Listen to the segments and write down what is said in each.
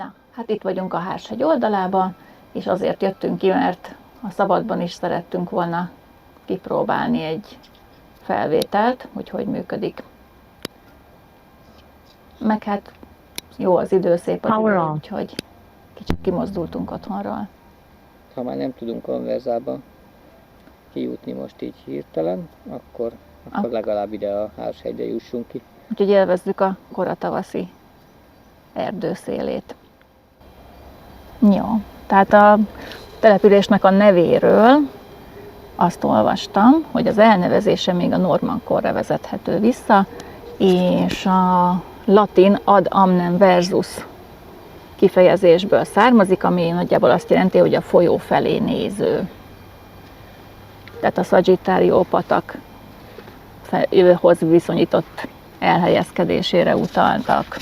Na, hát itt vagyunk a Hárshegy oldalában, és azért jöttünk ki, mert a szabadban is szerettünk volna kipróbálni egy felvételt, hogy működik. Meg hát jó az idő, szép az idő, úgyhogy kicsit kimozdultunk otthonról. Ha már nem tudunk Anversába kijutni most így hirtelen, akkor legalább ide a Hárshegyre jussunk ki. Úgyhogy élvezzük a koratavaszi erdőszélét. Jó, tehát a településnek a nevéről azt olvastam, hogy az elnevezése még a normann korra vezethető vissza, és a latin ad amnem versus kifejezésből származik, ami nagyjából azt jelenti, hogy a folyó felé néző. Tehát a Sagittario patakhoz viszonyított elhelyezkedésére utaltak.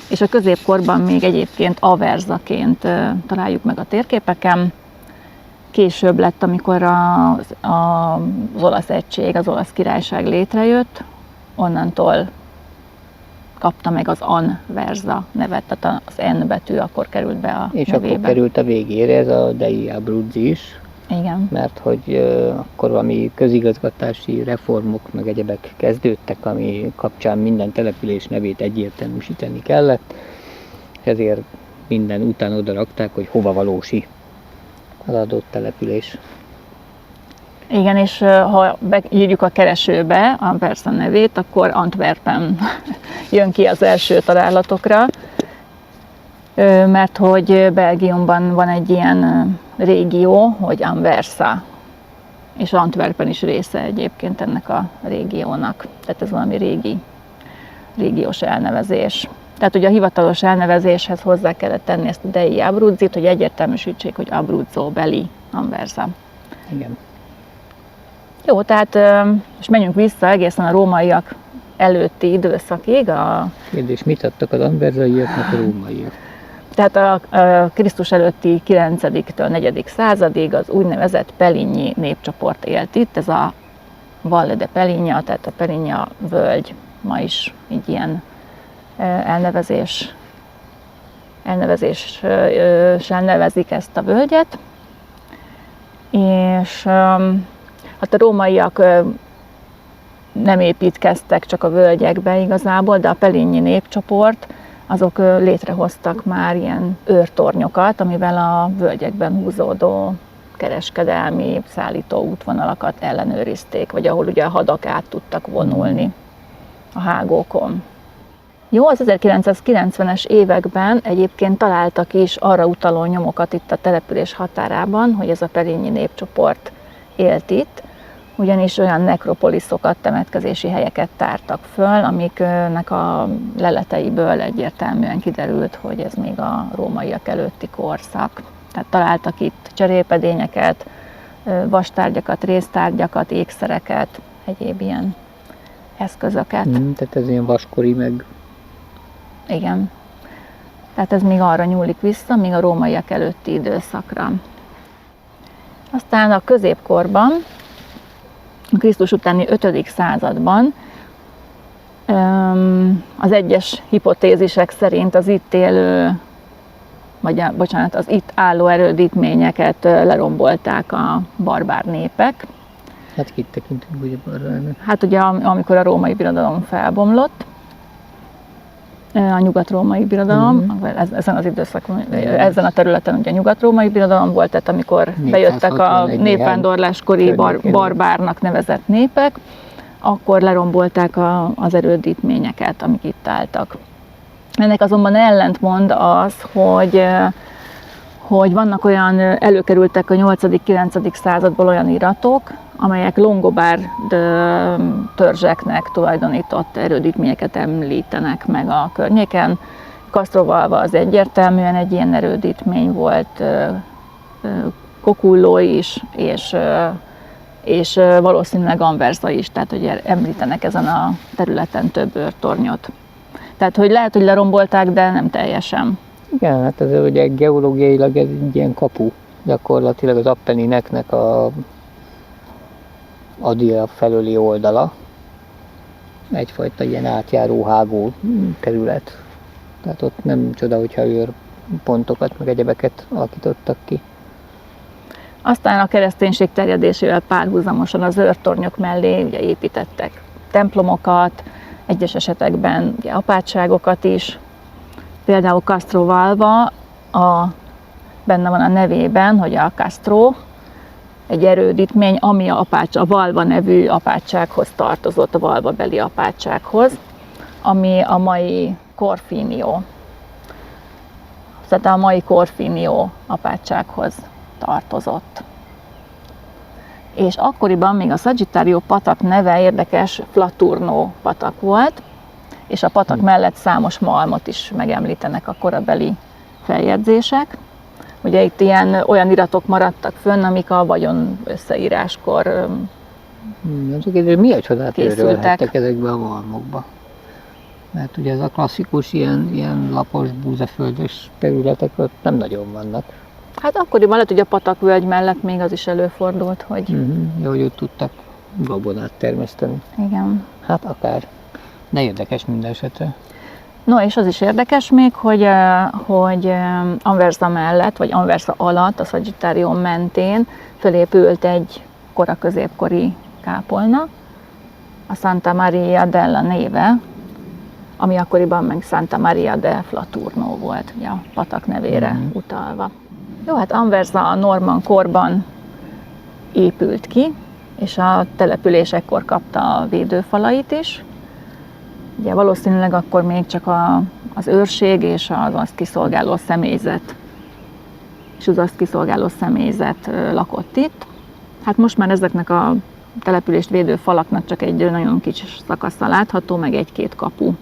És a középkorban még egyébként averzaként találjuk meg a térképeken. Később lett, amikor az olasz egység, az olasz királyság létrejött, onnantól kapta meg az Anversa nevet, tehát az N betű akkor került be a és nevébe. És akkor került a végére ez a Dei Abruzzi is. Igen. Mert hogy akkor valami közigazgatási reformok meg egyebek kezdődtek, ami kapcsán minden település nevét egyértelműsíteni kellett, és ezért minden után oda rakták, hogy hova valósi az adott település. Igen, és ha beírjuk a keresőbe Anversa nevét, akkor Antwerpen jön ki az első találatokra, mert hogy Belgiumban van egy ilyen régió, hogy Anversa, és Antwerpen is része egyébként ennek a régiónak. Tehát ez valami régiós elnevezés. Tehát ugye a hivatalos elnevezéshez hozzá kellett tenni ezt a Dei Abruzzit, hogy egyértelműsítsék, hogy Abruzzo beli Anversa. Igen. Jó, tehát most menjünk vissza egészen a rómaiak előtti időszakig. Kérdés, mit adtak az anversaiaknak a rómaiak? Tehát a Krisztus előtti 9-től 4. századig az úgynevezett Peligny népcsoport élt itt, ez a Valle de Peligna, tehát a Peligna völgy, ma is így ilyen elnevezéssel nevezik ezt a völgyet. És hát a rómaiak nem építkeztek csak a völgyekbe igazából, de a Peligny népcsoport, azok létrehoztak már ilyen őrtornyokat, amivel a völgyekben húzódó kereskedelmi szállító útvonalakat ellenőrizték, vagy ahol ugye a hadak át tudtak vonulni a hágókon. Jó, az 1990-es években egyébként találtak is arra utaló nyomokat itt a település határában, hogy ez a Peligny népcsoport élt itt, ugyanis olyan nekropoliszokat, temetkezési helyeket tártak föl, amiknek a leleteiből egyértelműen kiderült, hogy ez még a rómaiak előtti korszak. Tehát találtak itt cserépedényeket, vastárgyakat, réztárgyakat, ékszereket, egyéb ilyen eszközöket. Tehát ez ilyen vaskori meg... Igen. Tehát ez még arra nyúlik vissza, még a rómaiak előtti időszakra. Aztán a középkorban, a Krisztus utáni 5. században az egyes hipotézisek szerint az itt élő, az itt álló erődítményeket lerombolták a barbár népek. Hát kit tekintünk ugye barbárnak? Hát ugye amikor a római birodalom felbomlott, a nyugat-római birodalom, ezen az időszakon, ezen a területen ugye a nyugat-római birodalom volt, tehát amikor bejöttek a népvándorláskori barbárnak nevezett népek, akkor lerombolták az erődítményeket, amik itt álltak. Ennek azonban ellentmond az, hogy vannak olyan, előkerültek a 8.-9. századból olyan iratok, amelyek longobárd törzseknek tulajdonított erődítményeket említenek meg a környéken. Castrovalva az egyértelműen egy ilyen erődítmény volt, Cocullo is, és valószínűleg Anversa is, tehát hogy említenek ezen a területen több őrtornyot. Tehát, hogy lehet, hogy lerombolták, de nem teljesen. Igen, hát ez ugye geológiailag ez egy ilyen kapu, gyakorlatilag az Appennineknek a Adria felőli oldala, egyfajta ilyen átjáró hágó terület. Tehát ott nem csoda, hogyha pontokat, meg egyebeket alakítottak ki. Aztán a kereszténység terjedésével párhuzamosan az őrtornyok mellé ugye építettek templomokat, egyes esetekben ugye apátságokat is. Például Castrovalva benne van a nevében, hogy a Castro egy erődítmény, ami a Valva nevű apátsághoz tartozott, a Valva beli apátsághoz, ami a mai Corfinio. Tehát a mai Corfinio apátsághoz tartozott. És akkoriban még a Sagittario patak neve érdekes, Flaturnó patak volt, és a patak mellett számos malmot is megemlítenek a korabeli feljegyzések. Ugye itt olyan iratok maradtak fönn, amik a vagyon összeíráskor Milyen csodát készültek. örülhettek ezekbe a malmokba? Mert ugye ez a klasszikus ilyen lapos, búzaföldes területek ott nem nagyon vannak. Hát akkoriban lehet, hogy a patakvölgy mellett még az is előfordult, hogy Jó, hogy ott tudtak gabonát termeszteni. igen. Hát akár. De érdekes minden esetre. No, és az is érdekes még, hogy Anversa mellett, vagy Anversa alatt, a Sagittario mentén fölépült egy kora-középkori kápolna, a Santa Maria della Neve, ami akkoriban meg Santa Maria de Flaturno volt, ugye a patak nevére utalva. Jó, hát Anversa a normann korban épült ki, és a településekkor kapta a védőfalait is. Ugye valószínűleg akkor még csak az őrség és az azt kiszolgáló személyzet lakott itt. Hát most már ezeknek a települést védő falaknak csak egy nagyon kicsi szakasza látható, meg egy-két kapu.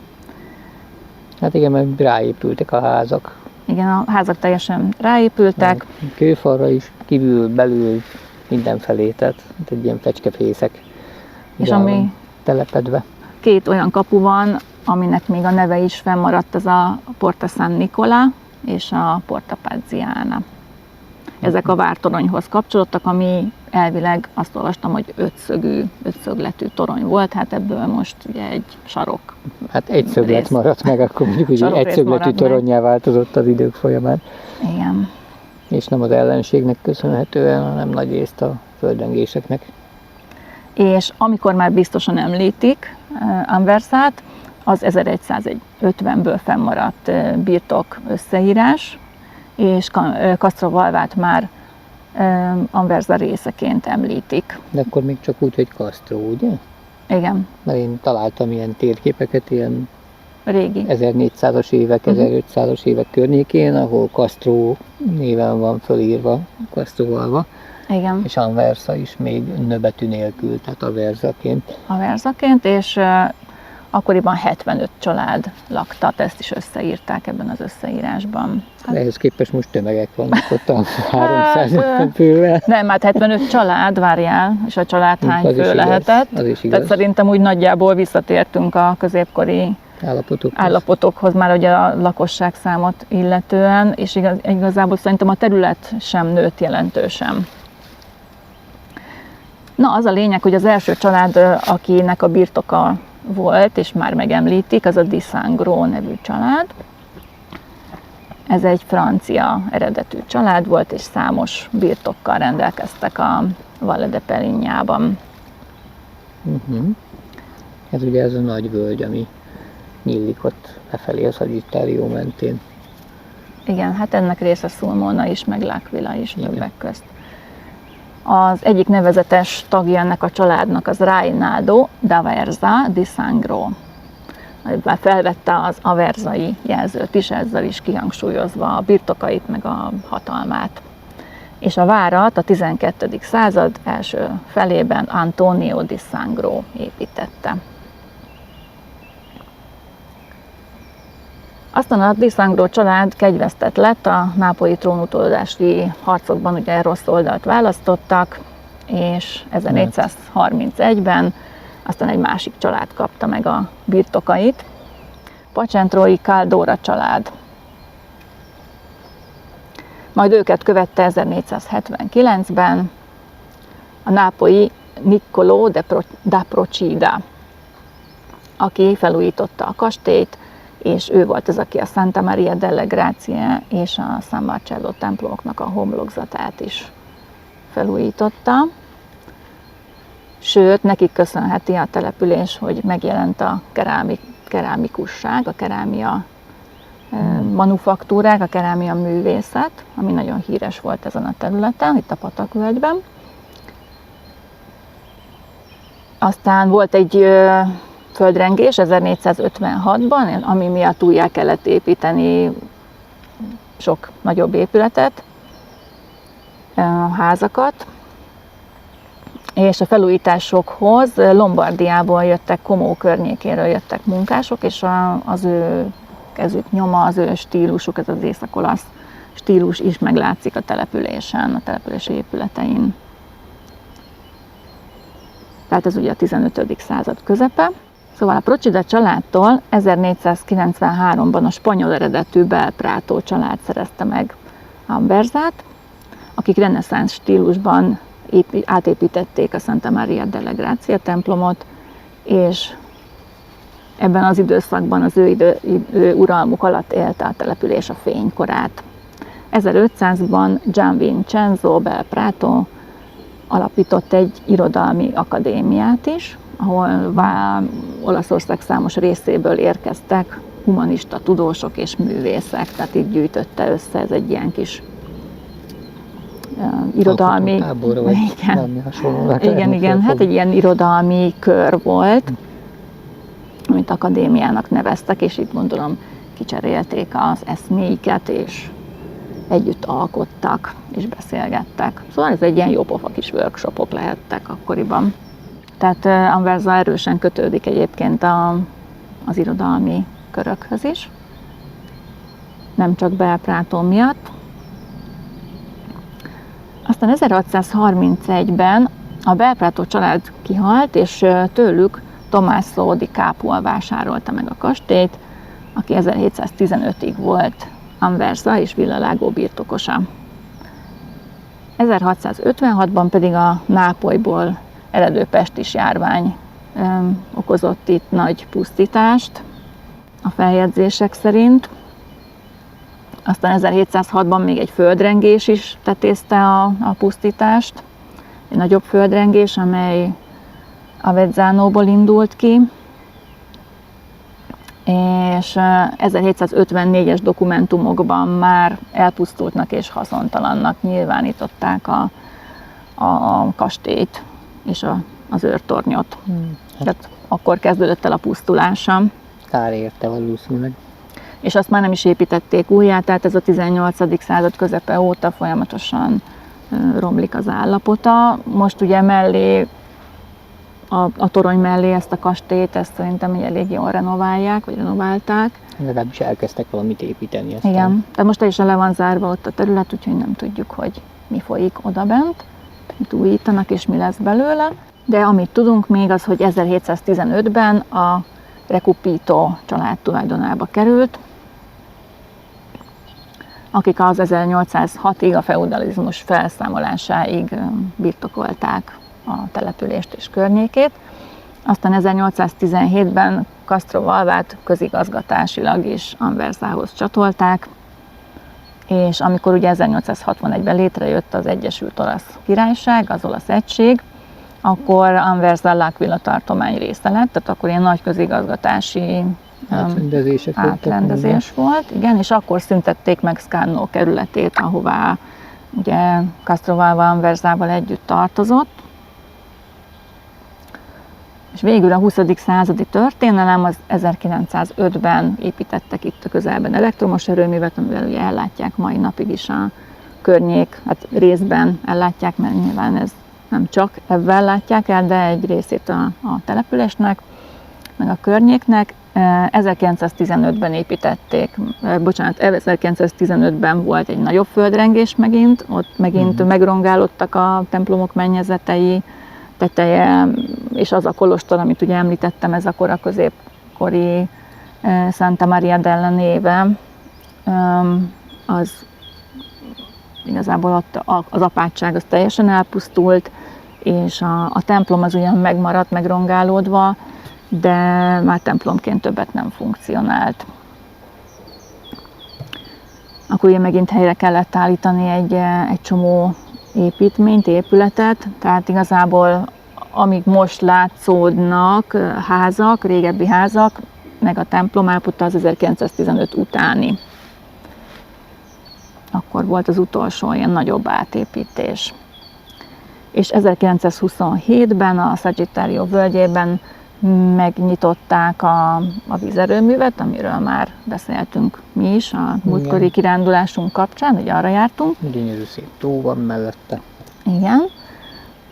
Hát igen, mert ráépültek a házak. Igen, a házak teljesen ráépültek. Kőfalra is, kívül, belül, mindenfelé, tehát egy ilyen fecskefészek. És ami telepedve. Két olyan kapu van, aminek még a neve is fennmaradt, ez a Porta San Nicola és a Porta Pazziana. Ezek a vártoronyhoz kapcsolódtak, ami elvileg azt olvastam, hogy ötszögletű torony volt, hát ebből most ugye egy sarok. Hát egy szöglet maradt meg, akkor mondjuk, hogy egy szögletű toronnyá változott az idők folyamán. Igen. És nem az ellenségnek köszönhetően, hanem nagy részt a földrengéseknek. És amikor már biztosan említik Anversát, az 1150-ből fennmaradt birtok összeírás, és Castrovalvát már Anversa részeként említik. De akkor még csak úgy, hogy Castro, ugye? Igen. Mert én találtam ilyen térképeket, ilyen régi 1400-as évek, 1500-as évek környékén, ahol Castro néven van fölírva, Castrovalva. Igen. És Anversa is még nőbetű nélkül, tehát Aversaként, és akkoriban 75 család lakta, ezt is összeírták ebben az összeírásban. Hát, ehhez képest most tömegek vannak ott a 350 fővel. Nem, hát 75 család, várjál, és a család hány fő lehetett. Az is igaz. Tehát szerintem úgy nagyjából visszatértünk a középkori állapotokhoz már ugye a lakosságszámot illetően, és igazából szerintem a terület sem nőtt jelentősen. Na, az a lényeg, hogy az első család, akinek a birtoka volt, és már megemlítik, az a Di Sangro nevű család. Ez egy francia eredetű család volt, és számos birtokkal rendelkeztek a Valle de Pelignában. Ez ugye ez a nagy völgy, ami nyílik ott lefelé a Sagittario mentén. Igen, hát ennek része Sulmona is, meg L'Aquila is többek közt. Az egyik nevezetes tagja ennek a családnak az Rainaldo d'Aversa di Sangro. Felvette az averzai jelzőt is, ezzel is kihangsúlyozva a birtokait, meg a hatalmát. És a várat a 12. század első felében Antonio di Sangro építette. Aztán a Di Sangro család kegyvesztett lett, a nápolyi trónutódolási harcokban ugye rossz oldalt választottak, és 1431-ben aztán egy másik család kapta meg a birtokait, Pacentrói Caldora család. Majd őket követte 1479-ben a nápolyi Niccolò da Procida, aki felújította a kastélyt, és ő volt az, aki a Santa Maria delle Grazie és a San Marcello templomoknak a homlokzatát is felújította. Sőt, nekik köszönheti a település, hogy megjelent a kerámikusság, a kerámia manufaktúrák, a kerámia művészet, ami nagyon híres volt ezen a területen, itt a Patakvölgyben. Aztán volt egy földrengés 1456-ban, ami miatt újjá kellett építeni sok nagyobb épületet, házakat, és a felújításokhoz Lombardiából jöttek, Como környékéről jöttek munkások, és az ő kezük nyoma, az ő stílusuk, ez az észak-olasz stílus is meglátszik a településen, a települési épületein. Tehát ez ugye a 15. század közepe. Szóval a Procida családtól 1493-ban a spanyol eredetű Belprátó család szerezte meg Anversát, akik reneszánsz stílusban átépítették a Santa Maria delle Grazie templomot, és ebben az időszakban az ő uralmuk alatt élte a település a fénykorát. 1500-ban Gianvincenzo Belprato alapított egy irodalmi akadémiát is, ahol Olaszország számos részéből érkeztek humanista tudósok és művészek, tehát így gyűjtötte össze, ez egy ilyen kis irodalmi... Táborra, vagy valami hasonló. Igen, hát egy ilyen irodalmi kör volt, amit akadémiának neveztek, és itt gondolom kicserélték az eszméiket, és együtt alkottak, és beszélgettek. Szóval ez egy ilyen jópofa kis workshopok lehettek akkoriban. Tehát Anversa erősen kötődik egyébként az irodalmi körökhöz is, nem csak Belprato miatt. Aztán 1631-ben a Belprato család kihalt, és tőlük Tommaso di Capua vásárolta meg a kastélyt, aki 1715-ig volt Anversa és Villalágó birtokosa. 1656-ban pedig a Nápolyból eredő pestis járvány okozott itt nagy pusztítást a feljegyzések szerint. Aztán 1706-ban még egy földrengés is tetézte a pusztítást, egy nagyobb földrengés, amely Avezzánóból indult ki, és 1754-es dokumentumokban már elpusztultnak és haszontalannak nyilvánították a kastélyt és az őrtornyot. Tehát akkor kezdődött el a pusztulása. Kár érte valószínűleg. És azt már nem is építették újjá, tehát ez a 18. század közepe óta folyamatosan romlik az állapota. Most ugye mellé, a torony mellé ezt a kastélyt, ezt szerintem elég jól renoválják, vagy renoválták. Legalábbis elkezdtek valamit építeni. Aztán. Igen, de most teljesen le van zárva ott a terület, úgyhogy nem tudjuk, hogy mi folyik odabent, mit újítanak és mi lesz belőle. De amit tudunk még az, hogy 1715-ben a Recupito család tulajdonába került, akik az 1806-ig, a feudalizmus felszámolásáig birtokolták a települést és környékét. Aztán 1817-ben Castrovalvát közigazgatásilag is Anversához csatolták, és amikor ugye 1861-ben létrejött az Egyesült Olasz Királyság, az Olasz Egység, akkor Anversa L'Aquila tartomány része lett, tehát akkor ilyen nagy közigazgatási átrendezés volt, igen, és akkor szüntették meg Scarno kerületét, ahová ugye Castrovalva Anversával együtt tartozott. És végül a 20. századi történelem az 1905-ben építettek itt a közelben elektromos erőművet, amivel ugye ellátják mai napig is a környék, hát részben ellátják, mert nyilván ez nem csak ebben látják el, de egy részét a településnek, meg a környéknek. 1915-ben építették, 1915-ben volt egy nagyobb földrengés megint, ott megint megrongálódtak a templomok mennyezetei, teteje, és az a kolostor, amit ugye említettem, ez akkor a középkori Santa Maria della Neve, az igazából ott az apátság az teljesen elpusztult, és a templom az ugyan megmaradt, megrongálódva, de már templomként többet nem funkcionált. akkor ugye megint helyre kellett állítani egy csomó építményt, épületet, tehát igazából amíg most látszódnak házak, régebbi házak, meg a templom állapota az 1915 utáni. Akkor volt az utolsó ilyen nagyobb átépítés. És 1927-ben a Sagittario völgyében megnyitották a vízerőművet, amiről már beszéltünk mi is a múltkori kirándulásunk kapcsán, hogy arra jártunk. Gyönyörű szép tó van mellette. Igen.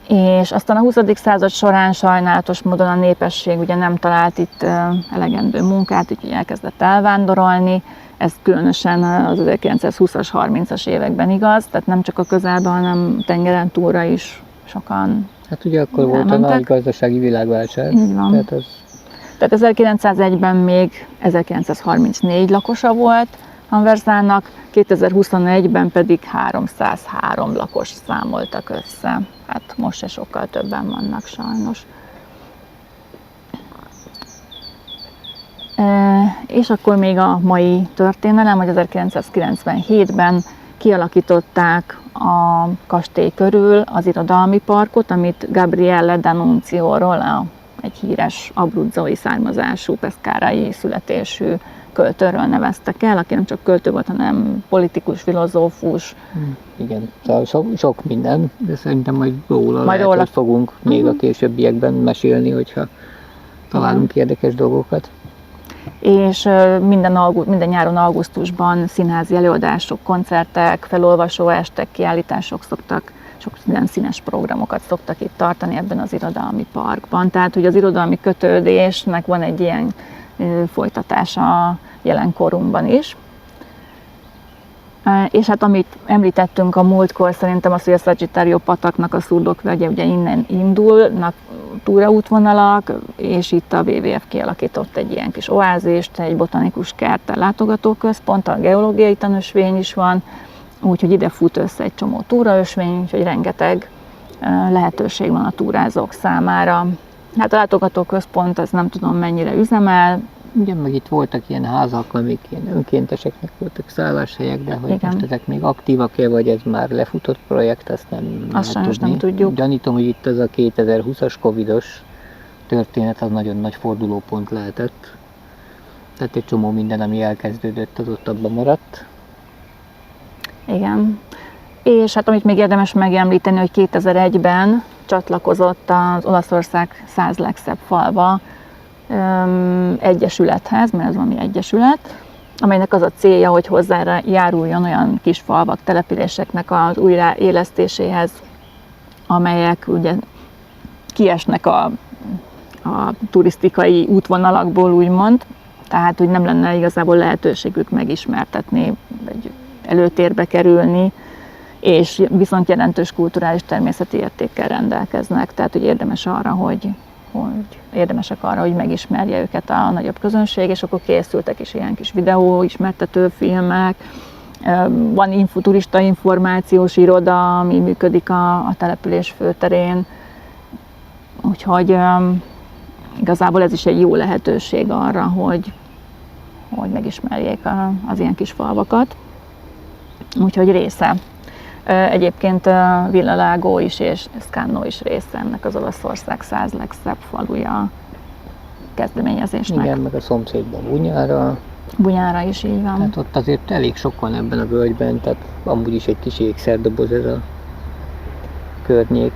És aztán a 20. század során sajnálatos módon a népesség ugye nem talált itt elegendő munkát, úgyhogy elkezdett elvándorolni. Ez különösen az 1920-as, 30-as években igaz, tehát nem csak a közelben, hanem tengeren túlra is sokan. Hát ugye akkor volt a nagy gazdasági világválság. Így van. Tehát 1901-ben még 1934 lakosa volt Anversának, 2021-ben pedig 303 lakos számoltak össze. Hát most se sokkal többen vannak sajnos. És akkor még a mai történelem, hogy 1997-ben kialakították a kastély körül az irodalmi parkot, amit Gabriele D'Annunzioról, egy híres abruzzói származású, pescarai születésű költőről neveztek el, aki nem csak költő volt, hanem politikus, filozófus. Igen, szóval sok minden, de szerintem majd róla fogunk még a későbbiekben mesélni, hogyha találunk érdekes dolgokat. És minden nyáron augusztusban színházi előadások, koncertek, felolvasó estek, kiállítások szoktak, sok minden színes programokat szoktak itt tartani ebben az irodalmi parkban. Tehát, hogy az irodalmi kötődésnek van egy ilyen folytatása jelenkorunkban is. És hát amit említettünk a múltkor, szerintem az, hogy a Sagittario pataknak a szurdokvölgye ugye innen indulnak túraútvonalak, és itt a WWF kialakított egy ilyen kis oázist, egy botanikus kerttel látogatóközpont, a geológiai tanösvény is van, úgyhogy ide fut össze egy csomó túraösvény, úgyhogy rengeteg lehetőség van a túrázók számára. Hát a látogatóközpont az nem tudom mennyire üzemel. Ugye meg itt voltak ilyen házak, amik ilyen önkénteseknek voltak szálláshelyek, de hogy igen. Most ezek még aktívak-e, vagy ez már lefutott projekt, azt nem sajnos nem tudjuk. Gyanítom, hogy itt az a 2020-as covidos történet az nagyon nagy fordulópont lehetett. Tehát egy csomó minden, ami elkezdődött, az ott abban maradt. Igen. És hát amit még érdemes megemlíteni, hogy 2001-ben csatlakozott az Olaszország 100 legszebb falva egyesülethez, mert ez valami egyesület, amelynek az a célja, hogy hozzájáruljon olyan kis falvak, településeknek az újraélesztéséhez, amelyek ugye kiesnek a turisztikai útvonalakból, úgymond, tehát hogy nem lenne igazából lehetőségük megismertetni, vagy előtérbe kerülni, és viszont jelentős kulturális természeti értékkel rendelkeznek, tehát hogy érdemesek arra, hogy megismerje őket a nagyobb közönség, és akkor készültek is ilyen kis videó, ismertető filmek, van turista információs iroda, ami működik a település főterén, úgyhogy igazából ez is egy jó lehetőség arra, hogy megismerjék az ilyen kis falvakat, úgyhogy része. Egyébként Villa Lago is és Scanno is része ennek az Olaszország 100 legszebb faluja kezdeményezésnek. Igen, meg a szomszédban Bunyára is így van. Tehát ott azért elég sok van ebben a völgyben, tehát amúgy is egy kis ékszerdoboz ez a környék.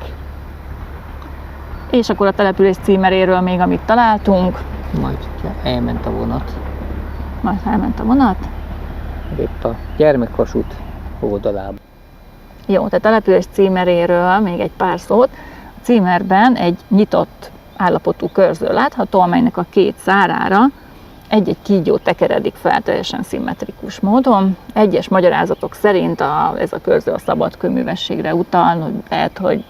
És akkor a település címeréről még amit találtunk. Majd elment a vonat. Épp a gyermekvasút oldalában. Jó, tehát a település címeréről még egy pár szót. A címerben egy nyitott állapotú körző látható, amelynek a két szárára egy-egy kígyó tekeredik fel teljesen szimmetrikus módon. Egyes magyarázatok szerint ez a körző a szabadkőművességre utal, lehet, hogy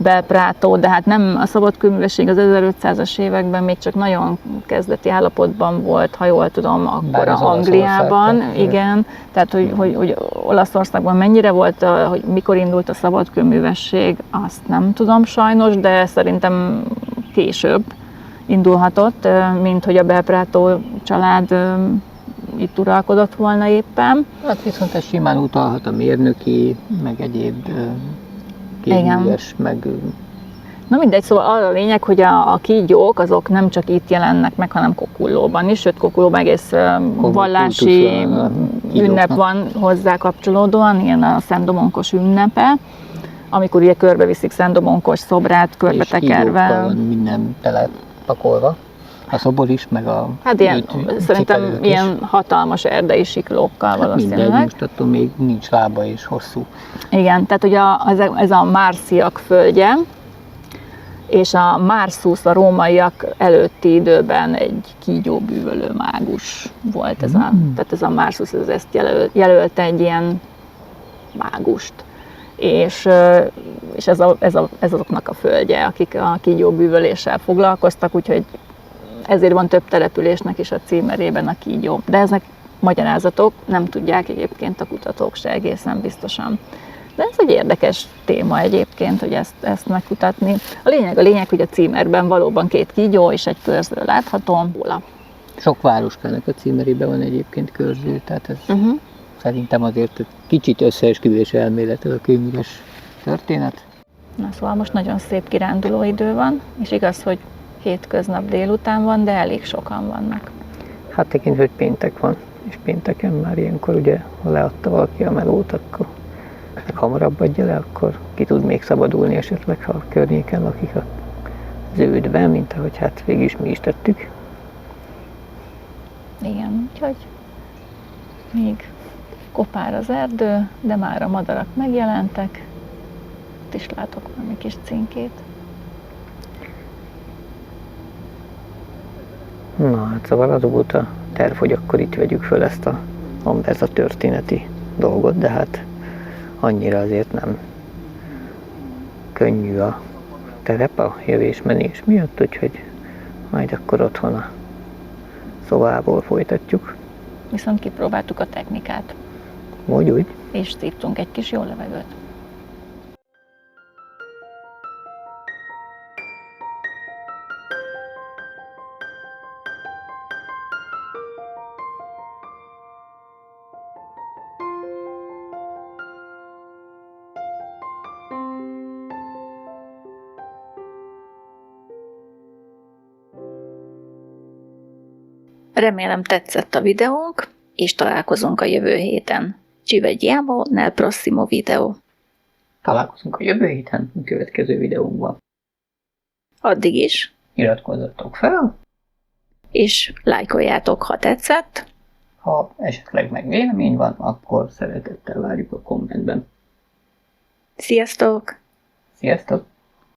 Belprato, de hát nem a szabadkőművesség az 1500-as években még csak nagyon kezdeti állapotban volt, ha jól tudom, akkor Angliában, igen. Tehát, hogy Olaszországban mennyire volt, hogy mikor indult a szabadkőművesség, azt nem tudom sajnos, de szerintem később indulhatott, mint hogy a Belprato család itt uralkodott volna éppen. Hát viszont ez simán utalhat a mérnöki, meg egyéb képműves, meg... Na mindegy, szóval arra a lényeg, hogy a kígyók azok nem csak itt jelennek meg, hanem Kokullóban is, sőt Kokullóban egész vallási ünnep van hozzá kapcsolódóan, ilyen a Szent Domonkos ünnepe, amikor ugye körbeviszik Szent Domonkos szobrát, körbetekerve. És minden telepakolva. A szobor is, meg a... Hát ilyen, szerintem ilyen hatalmas erdei siklókkal valószínűleg. Mindegy, most attól még nincs lába és hosszú. Igen, tehát ugye ez a Márciak földje, és a Marsus a rómaiak előtti időben egy kígyóbűvölő mágus volt. Tehát ez a Marsus ezt jelölte egy ilyen mágust. És ez azoknak a földje, akik a kígyóbűvöléssel foglalkoztak, úgyhogy ezért van több településnek is a címerében a kígyó. De ezek magyarázatok, nem tudják egyébként a kutatók se egészen biztosan. De ez egy érdekes téma egyébként, hogy ezt megkutatni. A lényeg, hogy a címerben valóban 2 kígyó és egy körző látható róla. Sok városkának a címerében van egyébként körző, tehát ez szerintem azért kicsit összeesküvés elmélet a kőműves történet. Na szóval most nagyon szép kiránduló idő van, és igaz, hogy hétköznap délután van, de elég sokan vannak. Hát tekintve, hogy péntek van, és pénteken már ilyenkor ugye, ha leadta valaki a melót, akkor meg hamarabb adja le, akkor ki tud még szabadulni esetleg, ha a környéken lakik az zöldben, mint ahogy hát végül is mi is tettük. Igen, úgyhogy még kopár az erdő, de már a madarak megjelentek. Itt is látok valami kis cinkét. Na hát szóval az volt a terv, hogy akkor itt vegyük föl ezt a Amberza történeti dolgot, de hát annyira azért nem könnyű a terep a jövés-menés miatt, úgyhogy majd akkor otthon a szobából folytatjuk. Viszont kipróbáltuk a technikát. Úgy. És szívtunk egy kis jó levegőt. Remélem tetszett a videónk, és találkozunk a jövő héten. Ci vediamo nel prossimo video. Találkozunk a jövő héten a következő videónkban. Addig is. Iratkozzatok fel. És lájkoljátok, ha tetszett. Ha esetleg meg vélemény van, akkor szeretettel várjuk a kommentben. Sziasztok! Sziasztok!